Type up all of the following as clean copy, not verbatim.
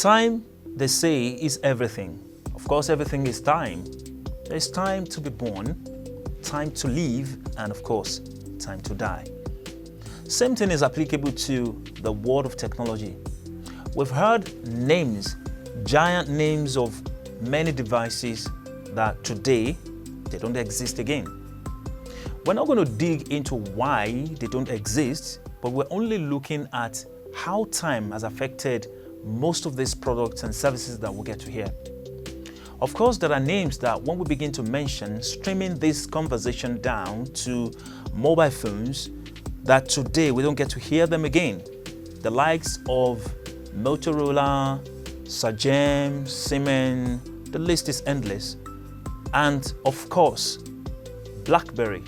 Time, they say, is everything. Of course, everything is time. There's time to be born, time to live, and of course, time to die. Same thing is applicable to the world of technology. We've heard names, giant names of many devices that today, they don't exist again. We're not going to dig into why they don't exist, but we're only looking at how time has affected most of these products and services that we'll get to hear. Of course, there are names that when we begin to mention, streaming this conversation down to mobile phones, that today we don't get to hear them again. The likes of Motorola, Sagem, Siemens, the list is endless. And of course, Blackberry.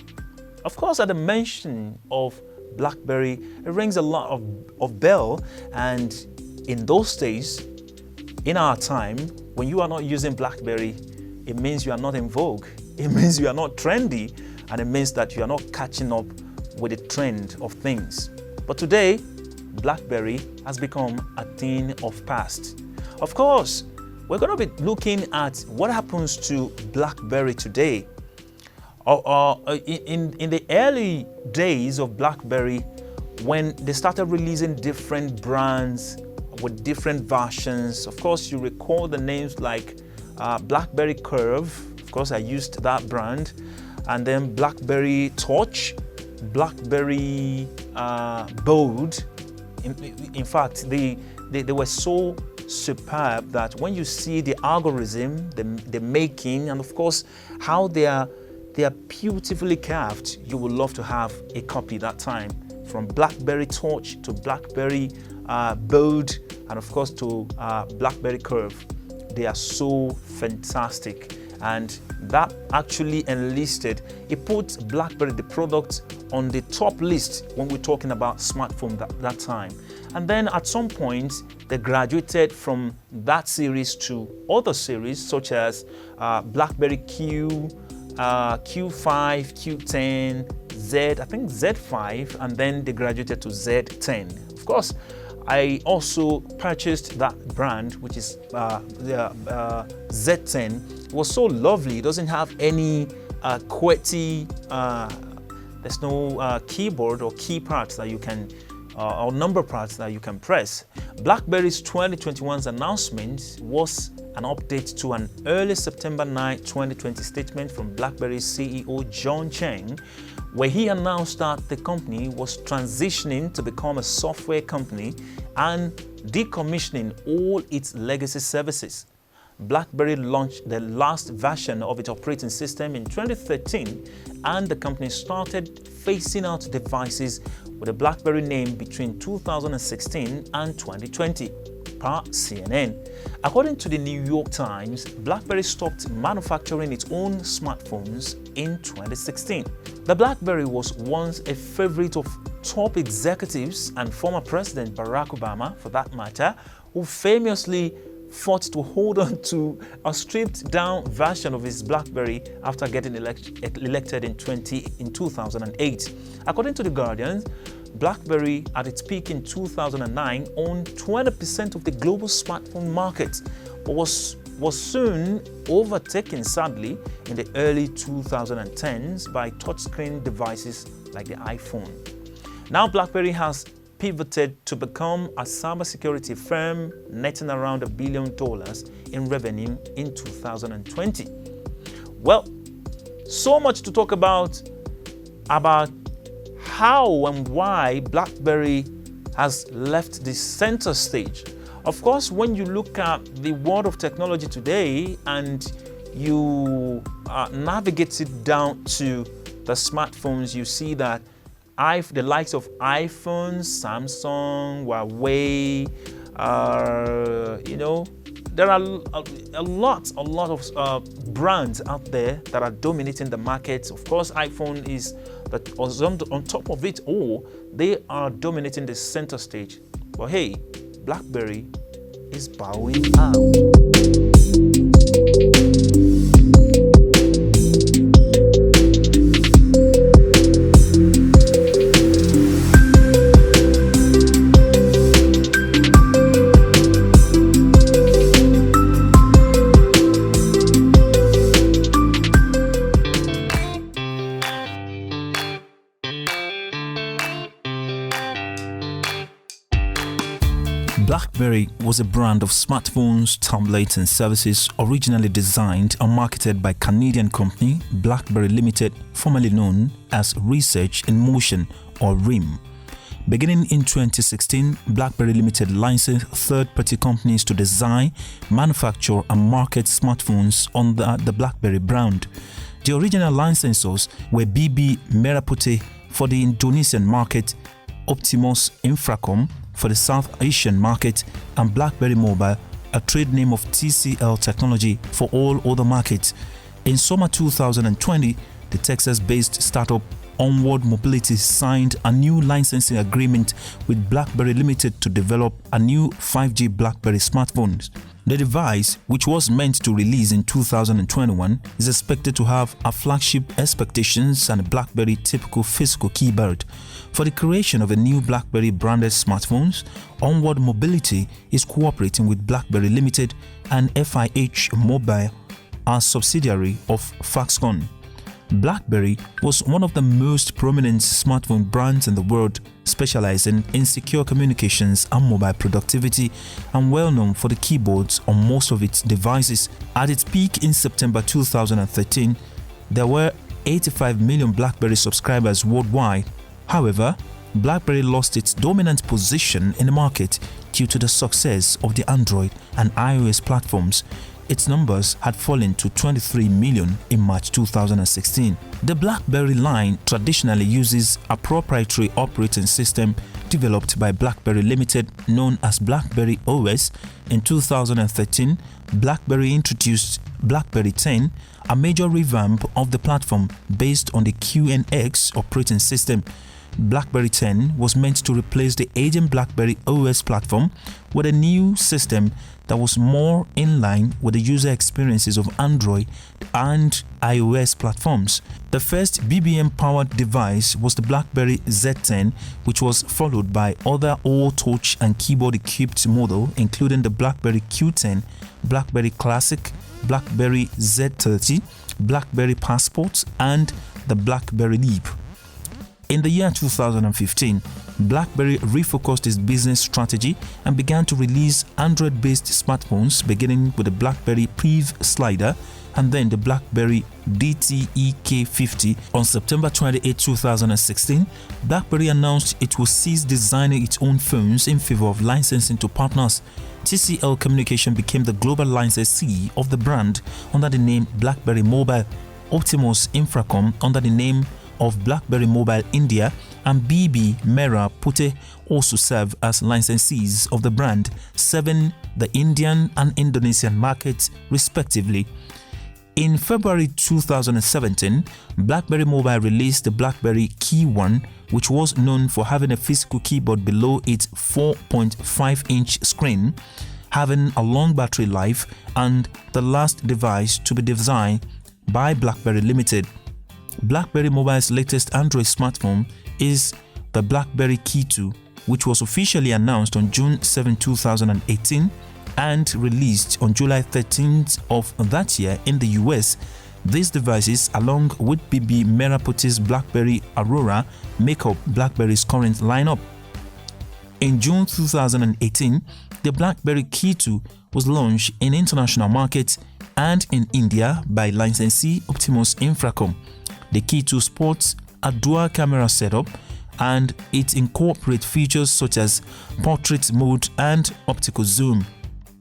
Of course, at the mention of Blackberry, it rings a lot of bell. And in those days, in our time, when you are not using Blackberry, it means you are not in vogue. It means you are not trendy, and it means that you are not catching up with the trend of things. But today, Blackberry has become a thing of past. Of course, we're going to be looking at what happens to Blackberry today. In the early days of Blackberry, when they started releasing different brands with different versions, of course, you recall the names like Blackberry Curve. Of course, I used that brand. And then Blackberry Torch, Blackberry Bold. In fact, they were so superb that when you see the algorithm, the making, and of course, how they are beautifully carved, you would love to have a copy that time. From Blackberry Torch to Blackberry Bold, and of course to Blackberry Curve. They are so fantastic. And that actually enlisted, it puts Blackberry, the product, on the top list when we're talking about smartphone that time. And then at some point, they graduated from that series to other series such as Blackberry Q, Q5, Q10, I think Z5, and then they graduated to Z10. Of course, I also purchased that brand, which is the Z10. It was so lovely. It doesn't have any QWERTY, there's no keyboard or key parts that you can, or number parts that you can press. BlackBerry's 2021's announcement was an update to an early September 9, 2020 statement from BlackBerry's CEO John Cheng, where he announced that the company was transitioning to become a software company and decommissioning all its legacy services. BlackBerry launched the last version of its operating system in 2013, and the company started phasing out devices with the BlackBerry name between 2016 and 2020, per CNN. According to the New York Times, BlackBerry stopped manufacturing its own smartphones in 2016. The BlackBerry was once a favorite of top executives and former President Barack Obama, for that matter, who famously fought to hold on to a stripped-down version of his BlackBerry after getting elected in 2008. According to The Guardian, BlackBerry, at its peak in 2009, owned 20% of the global smartphone market, but was soon overtaken, sadly, in the early 2010s by touchscreen devices like the iPhone. Now, BlackBerry has pivoted to become a cybersecurity firm, netting around $1 billion in revenue in 2020. Well, so much to talk about how and why BlackBerry has left the center stage. Of course, when you look at the world of technology today and you navigate it down to the smartphones, you see that the likes of iPhone, Samsung, Huawei, there are a lot of brands out there that are dominating the market. Of course, iPhone is on top of it all. They are dominating the center stage. But hey, BlackBerry is bowing out. Blackberry was a brand of smartphones, tablets and services originally designed and marketed by Canadian company Blackberry Limited, formerly known as Research in Motion or RIM. Beginning in 2016, Blackberry Limited licensed third-party companies to design, manufacture and market smartphones under the Blackberry brand. The original licensors were BB Merah Putih for the Indonesian market, Optimus Infracom for the South Asian market, and Blackberry Mobile, a trade name of TCL Technology, for all other markets. In summer 2020, the Texas-based startup Onward Mobility signed a new licensing agreement with Blackberry Limited to develop a new 5G Blackberry smartphone. The device, which was meant to release in 2021, is expected to have a flagship expectations and a Blackberry typical physical keyboard. For the creation of a new Blackberry branded smartphones, Onward Mobility is cooperating with Blackberry Limited and FIH Mobile, a subsidiary of Foxconn. Blackberry was one of the most prominent smartphone brands in the world, specializing in secure communications and mobile productivity, and well known for the keyboards on most of its devices. At its peak in September 2013, there were 85 million Blackberry subscribers worldwide. However, Blackberry lost its dominant position in the market due to the success of the Android and iOS platforms. Its numbers had fallen to 23 million in March 2016. The Blackberry line traditionally uses a proprietary operating system developed by Blackberry Limited known as Blackberry OS. In 2013, Blackberry introduced Blackberry 10, a major revamp of the platform based on the QNX operating system. Blackberry 10 was meant to replace the aging Blackberry OS platform with a new system that was more in line with the user experiences of Android and iOS platforms. The first BBM-powered device was the Blackberry Z10, which was followed by other all-touch and keyboard-equipped models, including the Blackberry Q10, Blackberry Classic, Blackberry Z30, Blackberry Passport, and the Blackberry Leap. In the year 2015, BlackBerry refocused its business strategy and began to release Android-based smartphones, beginning with the BlackBerry Priv Slider and then the BlackBerry Dtek60. On September 28, 2016, BlackBerry announced it will cease designing its own phones in favor of licensing to partners. TCL Communication became the global licensee of the brand under the name BlackBerry Mobile, Optimus Infracom under the name of Blackberry Mobile India, and BB Merah Putih also serve as licensees of the brand, serving the Indian and Indonesian markets respectively. In February 2017, Blackberry Mobile released the Blackberry Keyone, which was known for having a physical keyboard below its 4.5-inch screen, having a long battery life, and the last device to be designed by Blackberry Limited. BlackBerry Mobile's latest Android smartphone is the Blackberry Ke2, which was officially announced on June 7, 2018 and released on July 13th of that year in the US. These devices, along with BB Merah Putih's Blackberry Aurora, make up BlackBerry's current lineup. In June 2018, the Blackberry Ke2 was launched in international markets and in India by licensee Optimus Infracom. The Ke2 sports a dual camera setup and it incorporates features such as portrait mode and optical zoom.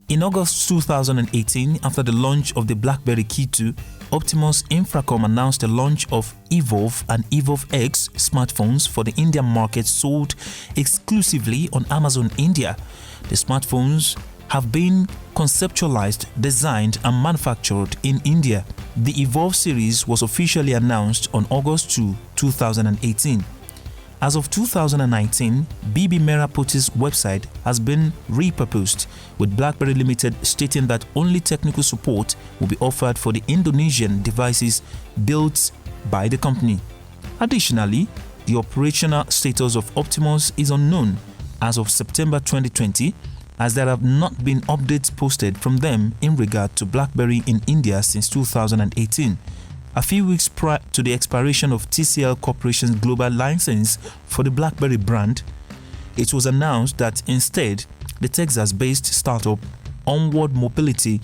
In August 2018, after the launch of the Blackberry Ke2, Optimus Infracom announced the launch of Evolve and Evolve X smartphones for the Indian market, sold exclusively on Amazon India. The smartphones have been conceptualized, designed and manufactured in India. The Evolve series was officially announced on August 2, 2018. As of 2019, BB Merah Putih's website has been repurposed, with BlackBerry Limited stating that only technical support will be offered for the Indonesian devices built by the company. Additionally, the operational status of Optimus is unknown as of September 2020, as there have not been updates posted from them in regard to BlackBerry in India since 2018. A few weeks prior to the expiration of TCL Corporation's global license for the BlackBerry brand, it was announced that instead, the Texas-based startup Onward Mobility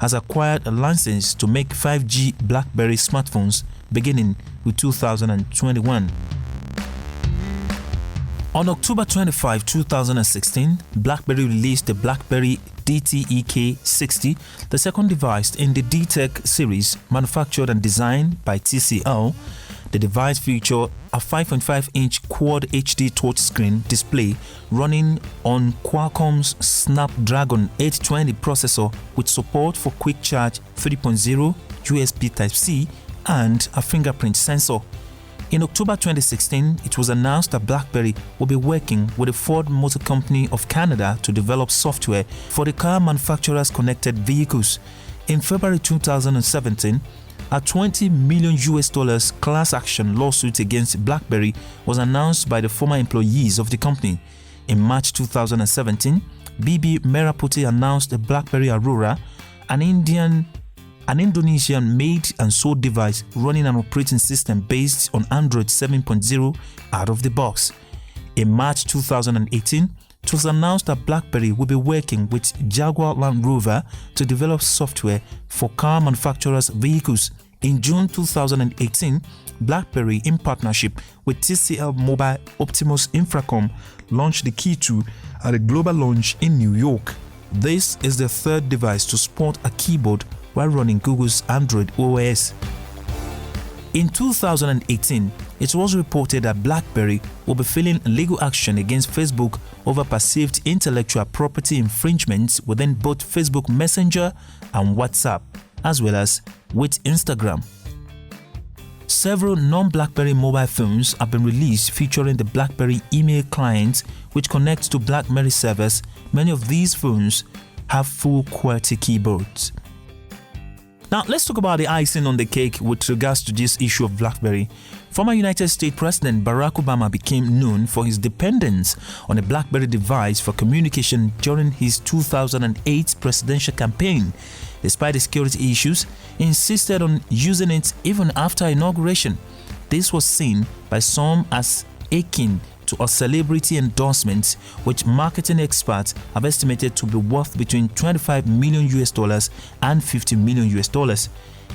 has acquired a license to make 5G BlackBerry smartphones beginning with 2021. On October 25, 2016, BlackBerry released the Blackberry Dtek60, the second device in the Dtek series manufactured and designed by TCL. The device featured a 5.5-inch Quad HD touchscreen display running on Qualcomm's Snapdragon 820 processor with support for Quick Charge 3.0, USB Type-C, and a fingerprint sensor. In October 2016, it was announced that BlackBerry will be working with the Ford Motor Company of Canada to develop software for the car manufacturer's connected vehicles. In February 2017, a $20 million class action lawsuit against BlackBerry was announced by the former employees of the company. In March 2017, BB Merah Putih announced the Blackberry Aurora, an Indonesian-made and sold device running an operating system based on Android 7.0 out of the box. In March 2018, it was announced that BlackBerry will be working with Jaguar Land Rover to develop software for car manufacturers' vehicles. In June 2018, BlackBerry, in partnership with TCL Mobile Optimus Infracom, launched the Ke2 at a global launch in New York. This is the third device to sport a keyboard while running Google's Android OS. In 2018, it was reported that BlackBerry will be filing legal action against Facebook over perceived intellectual property infringements within both Facebook Messenger and WhatsApp, as well as with Instagram. Several non-BlackBerry mobile phones have been released featuring the BlackBerry email client, which connects to BlackBerry servers. Many of these phones have full QWERTY keyboards. Now, let's talk about the icing on the cake with regards to this issue of BlackBerry. Former United States President Barack Obama became known for his dependence on a BlackBerry device for communication during his 2008 presidential campaign. Despite the security issues, he insisted on using it even after inauguration. This was seen by some as akin to a celebrity endorsement, which marketing experts have estimated to be worth between $25 million and $50 million.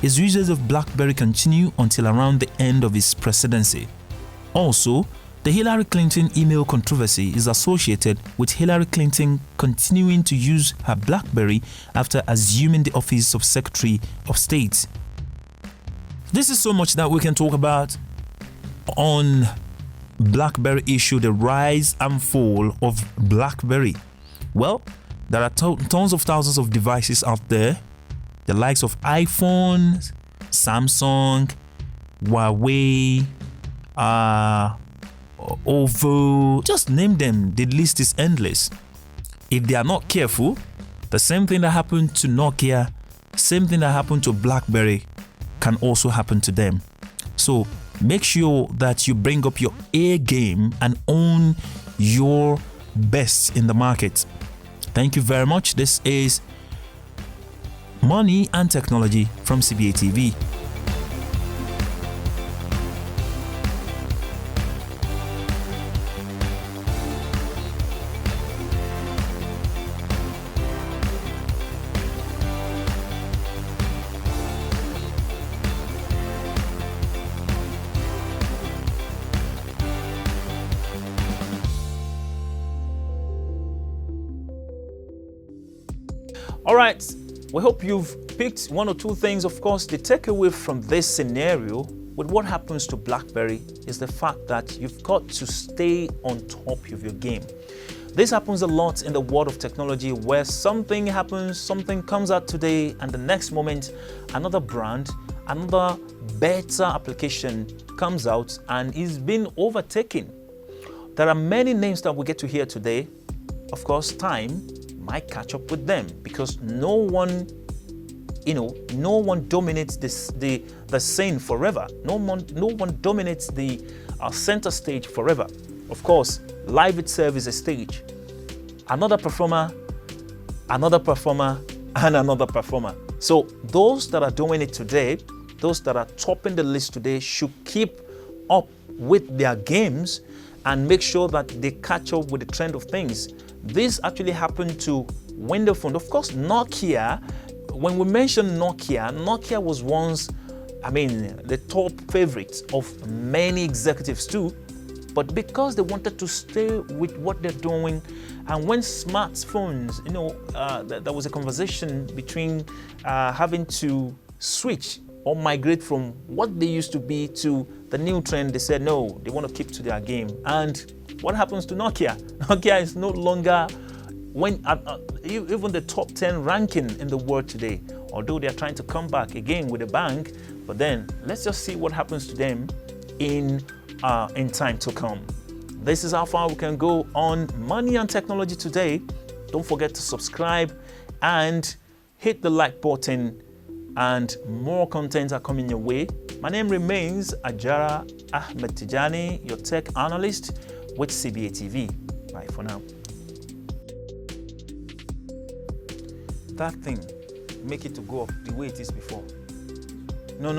His usage of BlackBerry continued until around the end of his presidency. Also, the Hillary Clinton email controversy is associated with Hillary Clinton continuing to use her BlackBerry after assuming the office of Secretary of State. This is so much that we can talk about on BlackBerry issue, the rise and fall of BlackBerry. Well, there are tons of thousands of devices out there, the likes of iPhone, Samsung, Huawei, Ovo, just name them. The list is endless. If they are not careful, the same thing that happened to Nokia, same thing that happened to BlackBerry can also happen to them. So make sure that you bring up your A game and own your best in the market. Thank you very much. This is Money and Technology from CBA TV. All right, we hope you've picked one or two things. Of course, the takeaway from this scenario with what happens to BlackBerry is the fact that you've got to stay on top of your game. This happens a lot in the world of technology where something happens, something comes out today, and the next moment, another brand, another better application comes out and is being overtaken. There are many names that we get to hear today. Of course, time might catch up with them because no one dominates the scene forever. No one dominates the center stage forever. Of course, life itself is a stage. Another performer, and another performer. So those that are doing it today, those that are topping the list today should keep up with their games and make sure that they catch up with the trend of things. This actually happened to Windows Phone. Of course, Nokia, when we mention Nokia was once, the top favorite of many executives too. But because they wanted to stay with what they're doing, and when smartphones, there was a conversation between having to switch or migrate from what they used to be to the new trend, they said no, they want to keep to their game. And what happens to Nokia? Nokia is no longer even the top 10 ranking in the world today, although they're trying to come back again with a bang. But then let's just see what happens to them in time to come. This is how far we can go on Money and Technology today. Don't forget to subscribe and hit the like button, and more content are coming your way. My name remains Ajara Ahmed Tijani, your tech analyst with CBA TV. Bye for now. That thing, make it to go up the way it is before. No.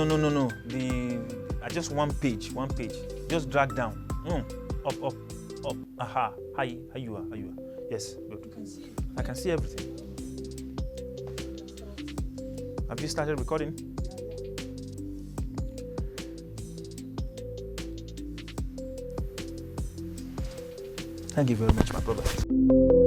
Just one page. Just drag down. Up. Aha. How you are. Yes, good. I can see everything. Have you started recording? Thank you very much, my brother.